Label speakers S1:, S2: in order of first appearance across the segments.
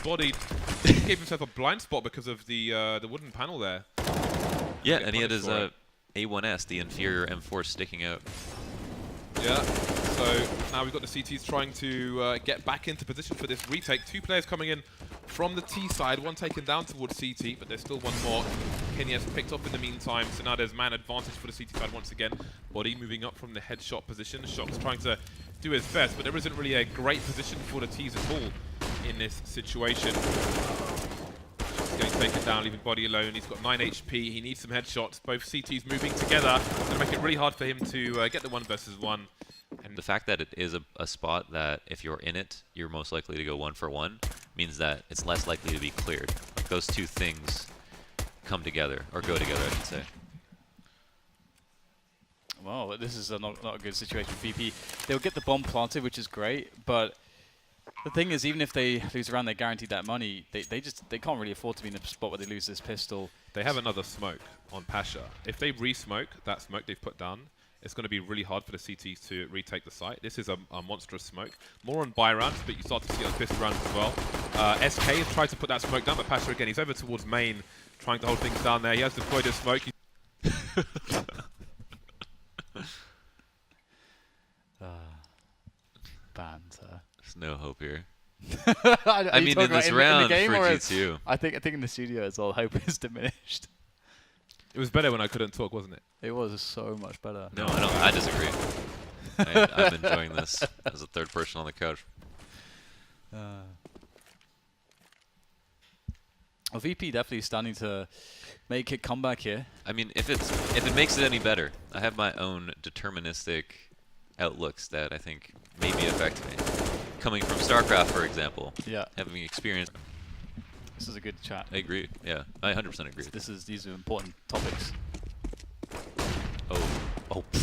S1: bodied. He gave himself a blind spot because of the wooden panel there.
S2: Yeah, and he had his A1S, the inferior M4, sticking out.
S1: Yeah, so now we've got the CTs trying to get back into position for this retake. 2 players coming in from the T side, one taken down towards CT, but there's still one more. Kenny has picked up in the meantime, so now there's man advantage for the CT side once again. Body moving up from the headshot position. Shock's trying to do his best, but there isn't really a great position for the T's at all in this situation. Shock's getting taken down, leaving Body alone. He's got 9 HP, he needs some headshots. Both CTs moving together. It's going to make it really hard for him to get the 1 versus 1.
S2: And the fact that it is a spot that if you're in it, you're most likely to go 1 for 1, means that it's less likely to be cleared. Like those two things come together, or go together, I should say.
S3: Well, this is not a good situation for VP. They'll get the bomb planted, which is great, but the thing is, even if they lose around, they're guaranteed that money. They can't really afford to be in the spot where they lose this pistol.
S1: They have another smoke on Pasha. If they re-smoke that smoke they've put down, it's going to be really hard for the CTs to retake the site. This is a monstrous smoke. More on buy rounds, but you start to see it on pistol rounds as well. SK has tried to put that smoke down, but Pasha again, he's over towards main, trying to hold things down there. He has deployed his smoke.
S3: Banter.
S2: There's no hope here.
S3: I
S2: mean, in this round for G2.
S3: I think in the studio as well, hope is diminished.
S1: It was better when I couldn't talk, wasn't it?
S3: It was so much better.
S2: No, I disagree. I'm enjoying this as a third person on the couch.
S3: Well, VP definitely starting to make a comeback here.
S2: I mean, if it makes it any better, I have my own deterministic outlooks that I think maybe affect me. Coming from StarCraft, for example, having experience.
S3: This is a good chat.
S2: I agree. Yeah, I 100% agree.
S3: These are important topics.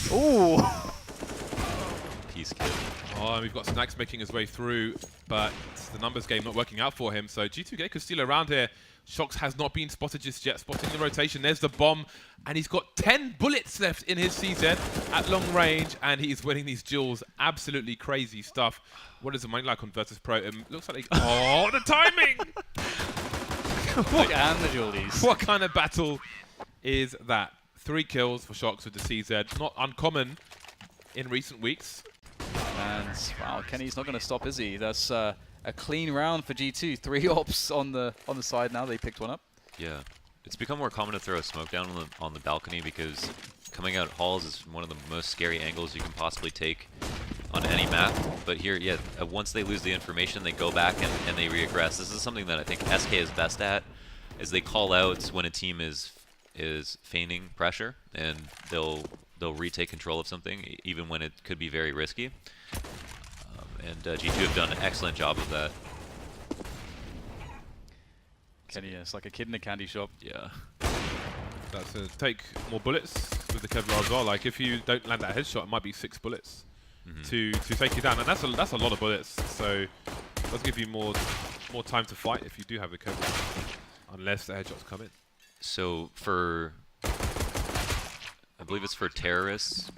S2: Oh. Peace kid.
S1: Oh, and we've got Snacks making his way through, but the numbers game not working out for him. So G2K could steal around here. Shox has not been spotted just yet. Spotting the rotation. There's the bomb, and he's got 10 bullets left in his CZ at long range, and he's winning these duels. Absolutely crazy stuff. What is the money like on Virtus.Pro? It looks like oh, the timing!
S3: And the dualies.
S1: What kind of battle is that? 3 kills for Shox with the CZ. Not uncommon in recent weeks.
S3: And wow, Kenny's not going to stop, is he? That's a clean round for G2. 3 ops on the side now. They picked one up.
S2: Yeah, it's become more common to throw a smoke down on the balcony because coming out halls is one of the most scary angles you can possibly take on any map. But here, yeah, once they lose the information, they go back and they reaggress. This is something that I think SK is best at, is they call out when a team is feigning pressure, and they'll retake control of something even when it could be very risky. And G2 have done an excellent job of that.
S3: Kenny, it's like a kid in a candy shop.
S2: Yeah.
S1: That's take more bullets with the Kevlar as well. Like if you don't land that headshot, it might be 6 bullets to take you down, and that's a lot of bullets. So it does give you more time to fight if you do have the Kevlar, unless the headshots come in.
S2: So for, I believe it's for terrorists,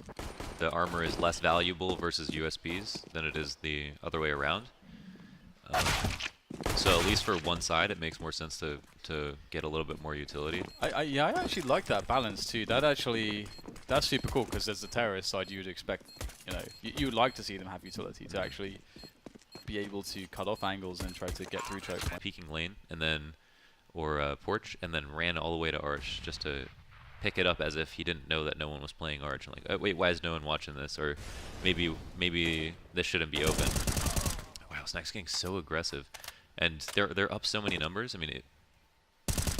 S2: the armor is less valuable versus USPs than it is the other way around. So at least for one side, it makes more sense to get a little bit more utility.
S3: Yeah, I actually like that balance too. That's super cool because there's the terrorist side. You would expect, you would like to see them have utility to actually be able to cut off angles and try to get through choke.
S2: Peeking lane and then, or porch, and then ran all the way to arch just to pick it up as if he didn't know that no one was playing arch. And like, wait, why is no one watching this? Or maybe this shouldn't be open. Wow, Snack's getting so aggressive, and they're up so many numbers. I mean,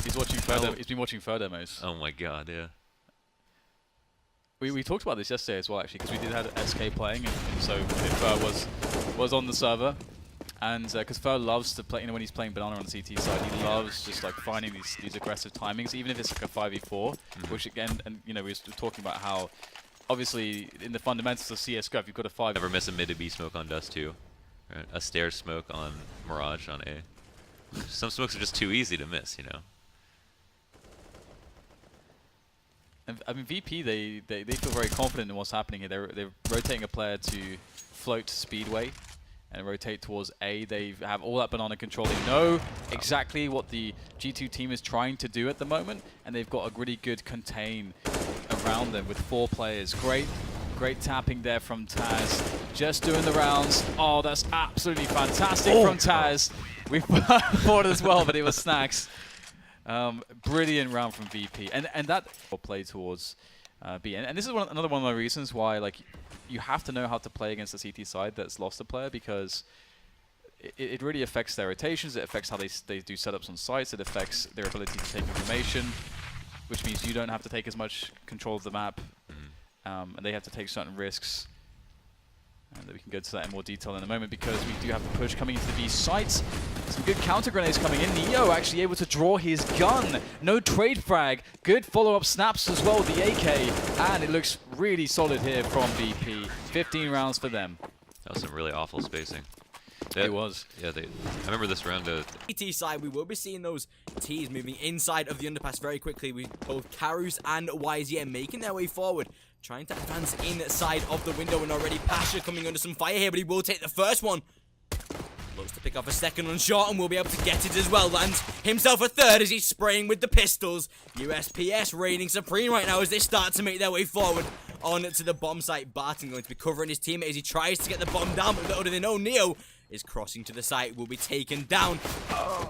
S3: he's watching further. He's been watching fur demos.
S2: Oh my god, yeah.
S3: We talked about this yesterday as well, actually, because we did have SK playing, and so Fur was on the server, and because Fur loves to play, when he's playing Banana on the CT side, he loves just like finding these aggressive timings, even if it's like a 5v4, which again, and we were talking about how, obviously, in the fundamentals of CSGO, if you've got a 5.
S2: Never miss a mid to B smoke on Dust 2, right? A stairs smoke on Mirage on A. Some smokes are just too easy to miss,
S3: And, I mean, VP, they feel very confident in what's happening here. They're rotating a player to float Speedway, and rotate towards A. They have all that banana control. They know exactly what the G2 team is trying to do at the moment, and they've got a really good contain around them with 4 players. Great tapping there from Taz. Just doing the rounds. Oh, that's absolutely fantastic from Taz. We fought as well, but it was snacks. Brilliant round from VP. And that play towards B. And this is another one of my reasons why, like, you have to know how to play against the CT side that's lost a player, because it really affects their rotations, it affects how they do setups on sites, it affects their ability to take information, which means you don't have to take as much control of the map, and they have to take certain risks. And we can go to that in more detail in a moment, because we do have the push coming into the B sites. Some good counter grenades coming in. Neo actually able to draw his gun. No trade frag. Good follow-up snaps as well with the AK. And it looks really solid here from VP. 15 rounds for them.
S2: That was some really awful spacing.
S3: It was.
S2: Yeah, I remember this round.
S4: T side, we will be seeing those T's moving inside of the underpass very quickly. We both Karus and YZM making their way forward, trying to advance inside of the window, and already Pasha coming under some fire here, but he will take the first one. Looks to pick off a second one shot and will be able to get it as well. Lands himself a third as he's spraying with the pistols. USPS reigning supreme right now as they start to make their way forward on to the bomb site. Barton going to be covering his teammate as he tries to get the bomb down, but little do they know, Neo is crossing to the site, will be taken down.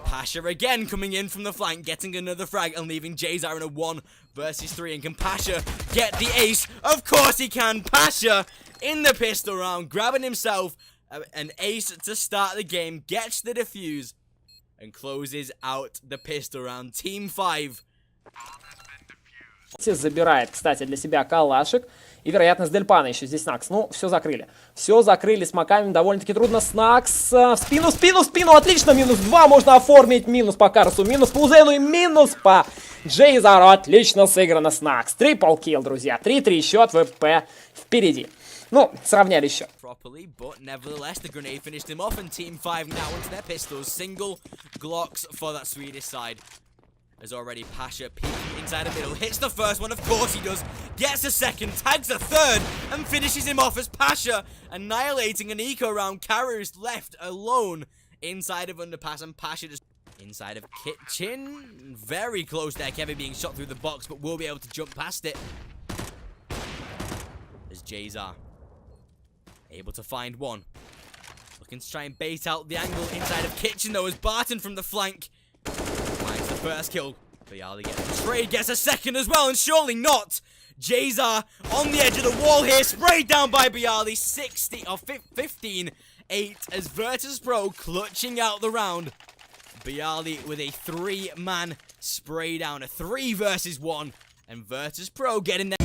S4: Pasha again coming in from the flank, getting another frag and leaving Jazar in a 1 versus 3. And can Pasha get the ace? Of course he can. Pasha in the pistol round, grabbing himself an ace to start the game, gets the defuse and closes out the pistol round. Team 5.
S5: Забирает, кстати, для себя калашик. И, вероятно, с Дельпана еще здесь Снакс. Ну, все закрыли. Все закрыли смоками. Довольно-таки трудно. Снакс. В спину. Отлично. -2 можно оформить. Минус по Карсу. Минус по Узену. И минус по Джейзару. Отлично сыграно Снакс. Трипл килл, друзья. 3-3 счет. ВП впереди. Ну, сравняли счет.
S4: Properly, but nevertheless, the grenade finished him off, and Team 5 now into their pistols. Single Glocks for that Swedish side. As already Pasha peeking inside the middle, hits the first one, of course he does, gets a second, tags a third, and finishes him off as Pasha annihilating an eco round. Karus left alone inside of underpass, and Pasha just inside of kitchen. Very close there, Kevin being shot through the box, but will be able to jump past it. As Jazar able to find one. Looking to try and bait out the angle inside of kitchen though, as Barton from the flank finds the first kill. Bialy gets the trade, gets a second as well, and surely not. Jazar on the edge of the wall here, sprayed down by Bialy. 15-8 as Virtus.Pro clutching out the round. Bialy with a 3-man spray down, a 3 versus 1, and Virtus.Pro getting there.